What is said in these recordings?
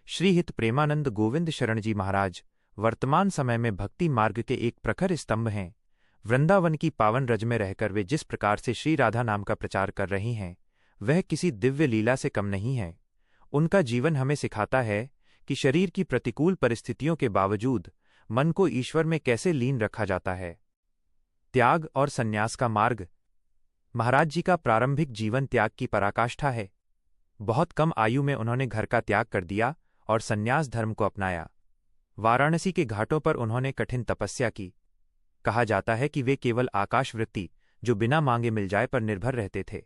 श्रीहित प्रेमानंद गोविंद शरण जी महाराज वर्तमान समय में भक्ति मार्ग के एक प्रखर स्तंभ हैं। वृंदावन की पावन रज में रहकर वे जिस प्रकार से श्री राधा नाम का प्रचार कर रही हैं, वह किसी दिव्य लीला से कम नहीं है। उनका जीवन हमें सिखाता है कि शरीर की प्रतिकूल परिस्थितियों के बावजूद मन को ईश्वर में कैसे लीन रखा जाता है। त्याग और संन्यास का मार्ग। महाराज जी का प्रारंभिक जीवन त्याग की पराकाष्ठा है। बहुत कम आयु में उन्होंने घर का त्याग कर दिया और संन्यास धर्म को अपनाया। वाराणसी के घाटों पर उन्होंने कठिन तपस्या की। कहा जाता है कि वे केवल आकाशवृत्ति जो बिना मांगे मिल जाए पर निर्भर रहते थे।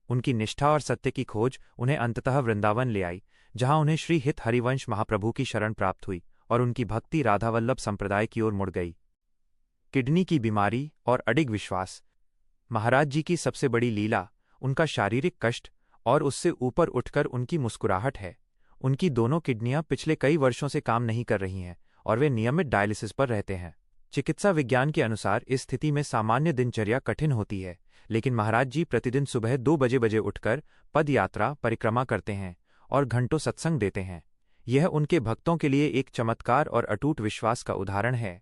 उनकी निष्ठा और सत्य की खोज उन्हें अंततः वृंदावन ले आई, जहां उन्हें श्री हित हरिवंश महाप्रभु की शरण प्राप्त हुई और उनकी भक्ति राधावल्लभ संप्रदाय की ओर मुड़ गई। किडनी की बीमारी और अडिग विश्वास। महाराज जी की सबसे बड़ी लीला उनका शारीरिक कष्ट और उससे ऊपर उठकर उनकी मुस्कुराहट है। उनकी दोनों किडनियां पिछले कई वर्षों से काम नहीं कर रही हैं और वे नियमित डायलिसिस पर रहते हैं। चिकित्सा विज्ञान के अनुसार इस स्थिति में सामान्य दिनचर्या कठिन होती है, लेकिन महाराज जी प्रतिदिन सुबह 2 बजे उठकर पद यात्रा परिक्रमा करते हैं और घंटों सत्संग देते हैं। यह उनके भक्तों के लिए एक चमत्कार और अटूट विश्वास का उदाहरण है।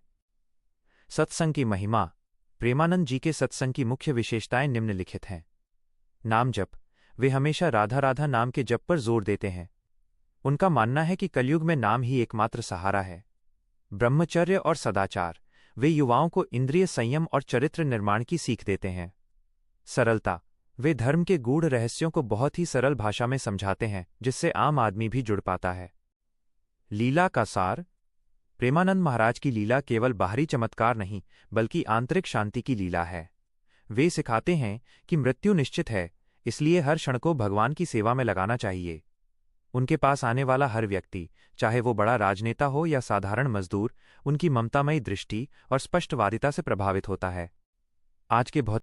सत्संग की महिमा। प्रेमानंद जी के सत्संग की मुख्य विशेषताएं निम्नलिखित हैं। नाम जप। वे हमेशा राधा राधा नाम के जप पर जोर देते हैं। उनका मानना है कि कलयुग में नाम ही एकमात्र सहारा है। ब्रह्मचर्य और सदाचार। वे युवाओं को इंद्रिय संयम और चरित्र निर्माण की सीख देते हैं। सरलता। वे धर्म के गूढ़ रहस्यों को बहुत ही सरल भाषा में समझाते हैं, जिससे आम आदमी भी जुड़ पाता है। लीला का सार। प्रेमानंद महाराज की लीला केवल बाहरी चमत्कार नहीं, बल्कि आंतरिक शांति की लीला है। वे सिखाते हैं कि मृत्यु निश्चित है, इसलिए हर क्षण को भगवान की सेवा में लगाना चाहिए। उनके पास आने वाला हर व्यक्ति, चाहे वो बड़ा राजनेता हो या साधारण मजदूर, उनकी ममतामयी दृष्टि और स्पष्टवादिता से प्रभावित होता है। आज के